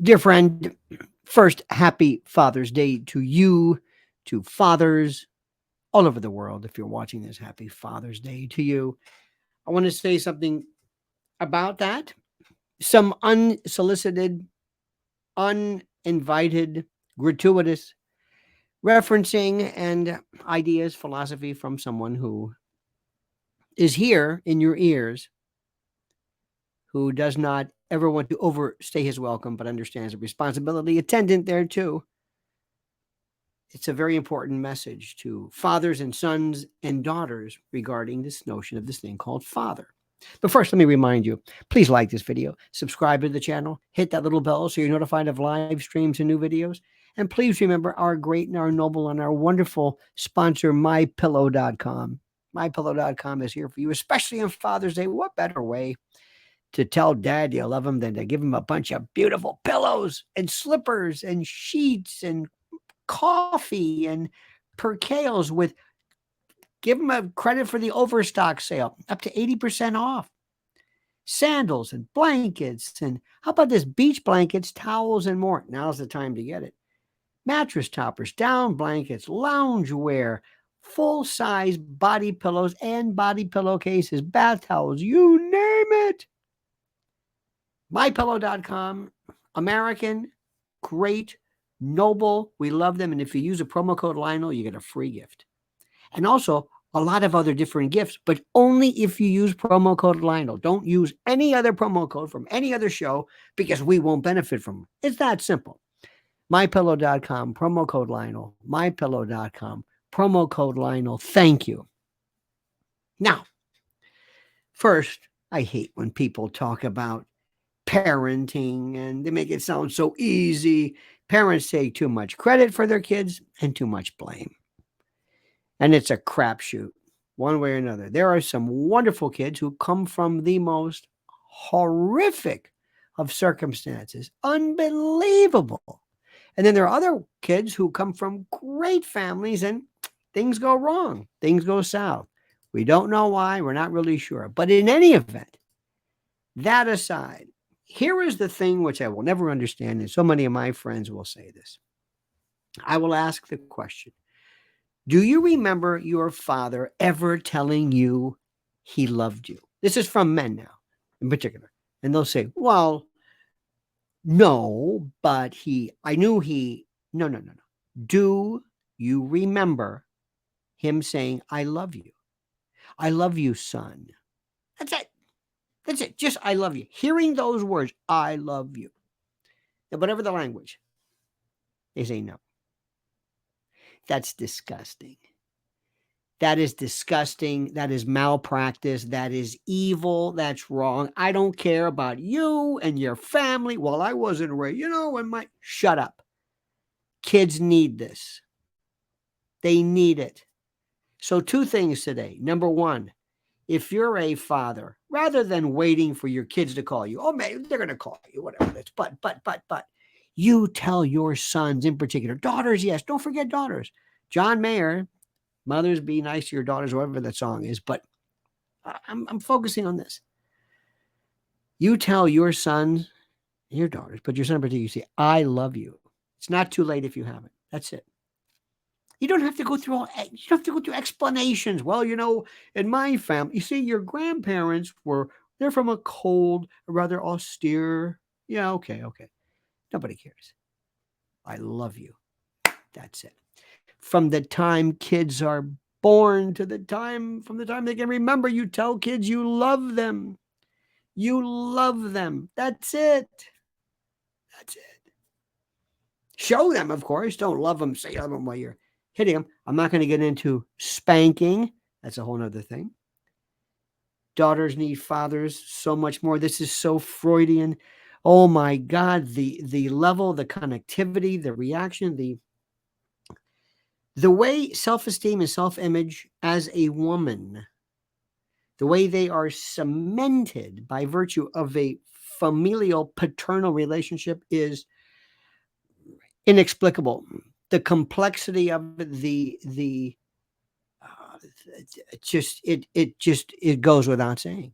Dear friend, first, happy Father's Day to you, to fathers all over the world. If you're watching this, happy Father's Day to you. I want to say something about that. Some unsolicited, uninvited, gratuitous referencing and ideas, philosophy from someone who is here in your ears, who does not ever want to overstay his welcome, but understands the responsibility attendant there too. It's a very important message to fathers and sons and daughters regarding this notion of this thing called father. But first, let me remind you, please like this video, subscribe to the channel, hit that little bell so you're notified of live streams and new videos. And please remember our great and our noble and our wonderful sponsor, mypillow.com. MyPillow.com is here for you, especially on Father's Day. What better way to tell dad you love him than to give him a bunch of beautiful pillows and slippers and sheets and coffee and percales with give them a credit for the overstock sale up to 80% off, sandals and blankets, and how about this, beach blankets, towels, and more. Now's the time to get it. Mattress toppers, down blankets, lounge wear, full size body pillows and body pillowcases, bath towels, you name it. MyPillow.com, American, great, noble. We love them. And if you use a promo code Lionel, you get a free gift. And also a lot of other different gifts, but only if you use promo code Lionel. Don't use any other promo code from any other show because we won't benefit from it. It's that simple. MyPillow.com, promo code Lionel. MyPillow.com, promo code Lionel. Thank you. Now, first, I hate when people talk about parenting and they make it sound so easy. Parents take too much credit for their kids and too much blame. And it's a crapshoot, one way or another. There are some wonderful kids who come from the most horrific of circumstances, unbelievable. And then there are other kids who come from great families and things go wrong, things go south. We don't know why, we're not really sure. But in any event, that aside, here is the thing which I will never understand, and so many of my friends will say this. I will ask the question, do you remember your father ever telling you he loved you? This is from men now, in particular. And they'll say, well, no, but I knew he, no. Do you remember him saying, I love you? I love you, son. That's it. That's it. Just, I love you. Hearing those words, I love you. And whatever the language, they say no. That's disgusting. That is disgusting. That is malpractice. That is evil. That's wrong. I don't care about you and your family. Well, I wasn't raised, shut up. Kids need this. They need it. So, two things today. Number one, if you're a father, rather than waiting for your kids to call you, oh man, they're going to call you, whatever it is. But, you tell your sons in particular, daughters, yes, don't forget daughters. John Mayer, mothers be nice to your daughters, whatever that song is. But I'm focusing on this. You tell your sons, your daughters, but your son in particular, you say, I love you. It's not too late if you haven't. That's it. You don't have to go through explanations. Well, in my family, you see, your grandparents they're from a cold, rather austere. Yeah, okay. Nobody cares. I love you. That's it. From the time kids are born to from the time they can remember, you tell kids you love them. You love them. That's it. That's it. Show them, of course. Don't love them. Say love them while you're hitting them. I'm not going to get into spanking. That's a whole other thing. Daughters need fathers so much more. This is so Freudian. Oh my God, the level, the connectivity, the reaction, the way self-esteem and self-image as a woman, the way they are cemented by virtue of a familial paternal relationship is inexplicable. The complexity of it, it goes without saying.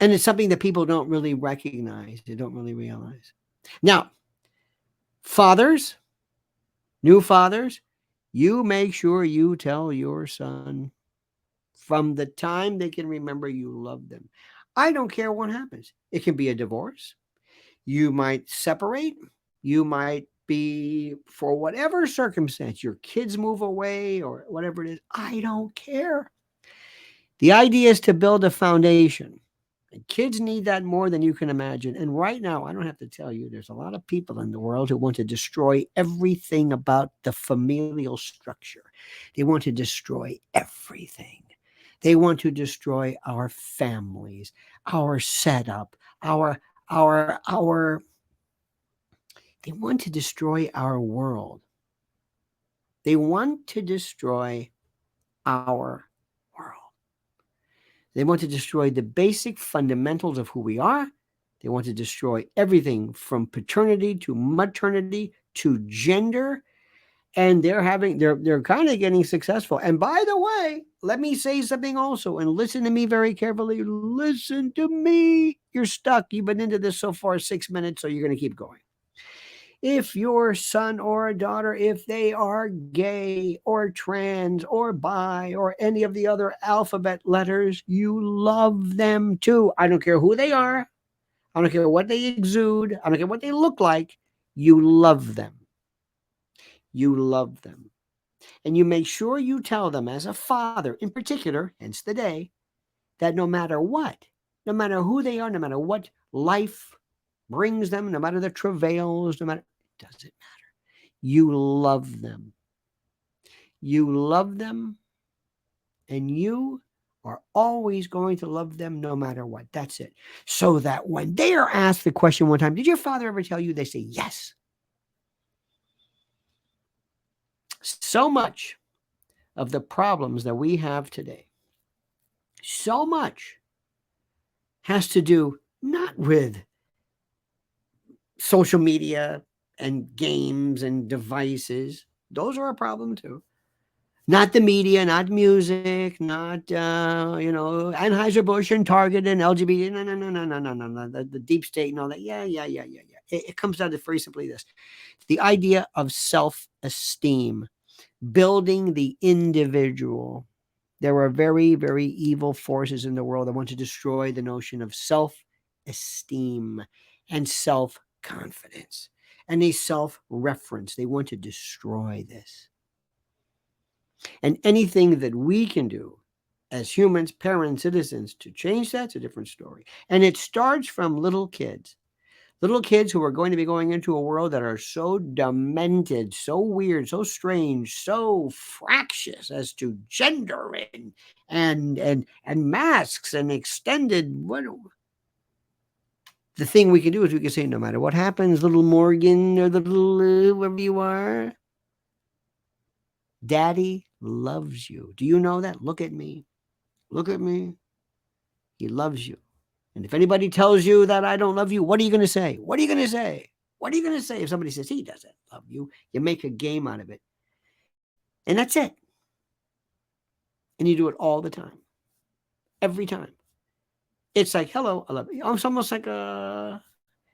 And it's something that people don't really recognize. They don't really realize. Now, fathers, new fathers, you make sure you tell your son from the time they can remember you love them. I don't care what happens. It can be a divorce. You might separate. You might be, for whatever circumstance, your kids move away or whatever it is. I don't care. The idea is to build a foundation. And kids need that more than you can imagine. And right now, I don't have to tell you, there's a lot of people in the world who want to destroy everything about the familial structure. They want to destroy everything. They want to destroy our families, our setup, our they want to destroy our world. They want to destroy our world. They want to destroy the basic fundamentals of who we are. They want to destroy everything from paternity to maternity to gender. And they're kind of getting successful. And by the way, let me say something also, and listen to me very carefully. Listen to me. You're stuck. You've been into this so far 6 minutes, so you're going to keep going. If your son or daughter, if they are gay or trans or bi or any of the other alphabet letters, you love them too. I don't care who they are. I don't care what they exude. I don't care what they look like. You love them. You love them. And you make sure you tell them as a father in particular, hence the day, that no matter what, no matter who they are, no matter what life brings them, no matter the travails, no matter, it doesn't matter. You love them. You love them, and you are always going to love them no matter what. That's it. So that when they are asked the question one time, did your father ever tell you? They say yes. So much of the problems that we have today, so much has to do not with social media and games and devices. Those are a problem too. Not the media, not music, not Anheuser-Busch and Target and LGBT. No, no, no, no, no, no, no, no. The deep state and all that. Yeah. It comes down to very simply this: the idea of self-esteem, building the individual. There are very, very evil forces in the world that want to destroy the notion of self-esteem and self-confidence and a self-reference. They want to destroy this. And anything that we can do as humans, parents, citizens to change that's a different story. And it starts from little kids. Little kids who are going to be going into a world that are so demented, so weird, so strange, so fractious as to gender and masks and extended. What the thing we can do is we can say, no matter what happens, little Morgan or little whoever you are, Daddy loves you. Do you know that? Look at me. Look at me. He loves you. And if anybody tells you that I don't love you, what are you going to say? What are you going to say? What are you going to say if somebody says he doesn't love you? You make a game out of it. And that's it. And you do it all the time. Every time. It's like, hello, I love you. It's almost like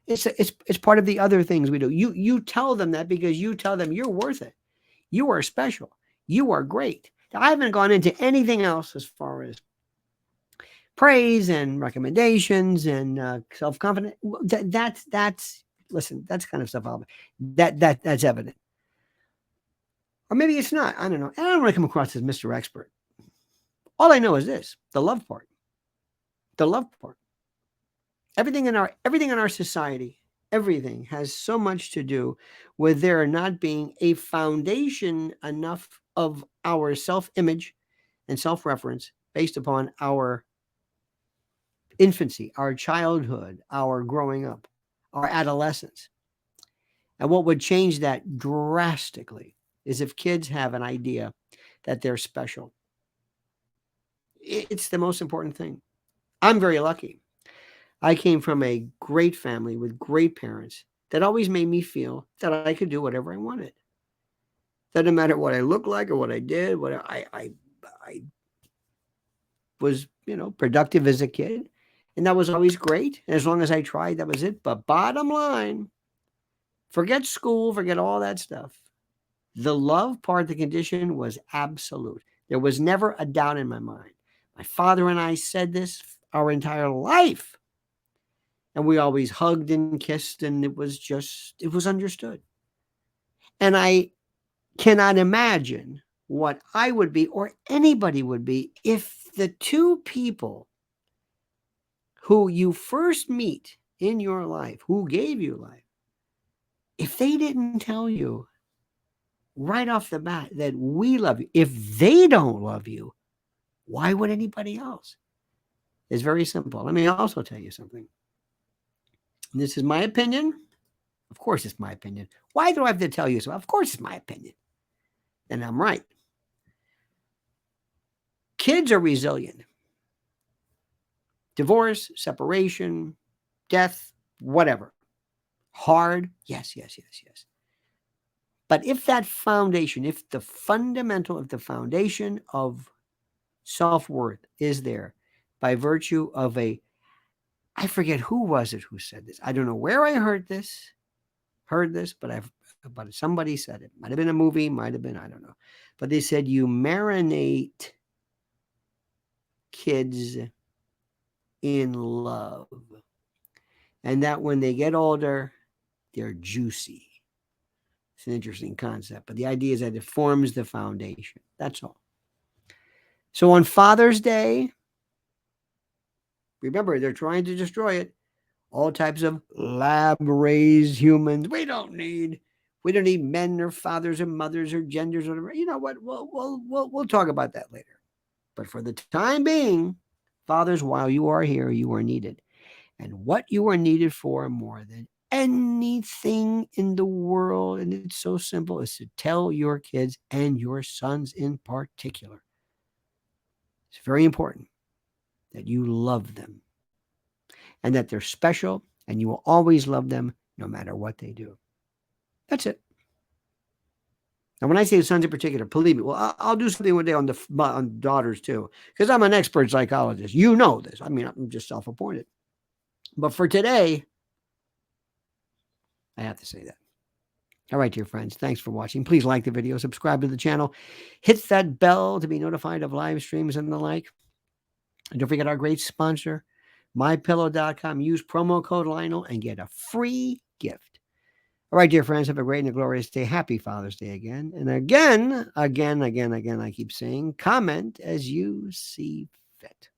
it's part of the other things we do. You tell them that because you tell them you're worth it. You are special. You are great. I haven't gone into anything else as far as praise and recommendations and self-confidence. That's listen, that's kind of stuff that's evident. Or maybe it's not. I don't know. And I don't want to come across as Mr. Expert. All I know is this: the love part. The love part. Everything in our society, everything has so much to do with there not being a foundation enough of our self-image and self-reference based upon our infancy, our childhood, our growing up, our adolescence. And what would change that drastically is if kids have an idea that they're special. It's the most important thing. I'm very lucky. I came from a great family with great parents that always made me feel that I could do whatever I wanted. That no matter what I looked like or what I did, what I was, productive as a kid. And that was always great. And as long as I tried, that was it. But bottom line, Forget school, forget all that stuff. The love part of the condition was absolute. There was never a doubt in my mind. My father and I said this our entire life. And we always hugged and kissed, and it was understood. And I cannot imagine what I would be or anybody would be if the two people who you first meet in your life, who gave you life, if they didn't tell you right off the bat that we love you, if they don't love you, why would anybody else? It's very simple. Let me also tell you something. This is my opinion. Of course, it's my opinion. Why do I have to tell you so? Of course, it's my opinion. And I'm right. Kids are resilient. Divorce, separation, death, whatever. Hard, yes. But if that foundation, if the foundation of self-worth is there by virtue of I forget who was it who said this. I don't know where I heard this, but somebody said it. Might have been a movie, might have been, I don't know. But they said you marinate kids in love. And that when they get older, they're juicy. It's an interesting concept. But the idea is that it forms the foundation. That's all. So on Father's Day, remember, they're trying to destroy it. All types of lab-raised humans. We don't need men or fathers or mothers or genders or whatever. You know what? We'll talk about that later. But for the time being, fathers, while you are here, you are needed. And what you are needed for more than anything in the world, and it's so simple, is to tell your kids and your sons in particular. It's very important that you love them and that they're special and you will always love them no matter what they do. That's it. Now, when I say sons in particular, believe me, well, I'll do something one day on daughters too, because I'm an expert psychologist. You know this. I mean, I'm just self-appointed. But for today, I have to say that. All right, dear friends, thanks for watching. Please like the video, subscribe to the channel, hit that bell to be notified of live streams and the like. And don't forget our great sponsor, mypillow.com. Use promo code Lionel and get a free gift. All right, dear friends, have a great and a glorious day. Happy Father's Day again. And again, I keep saying, comment as you see fit.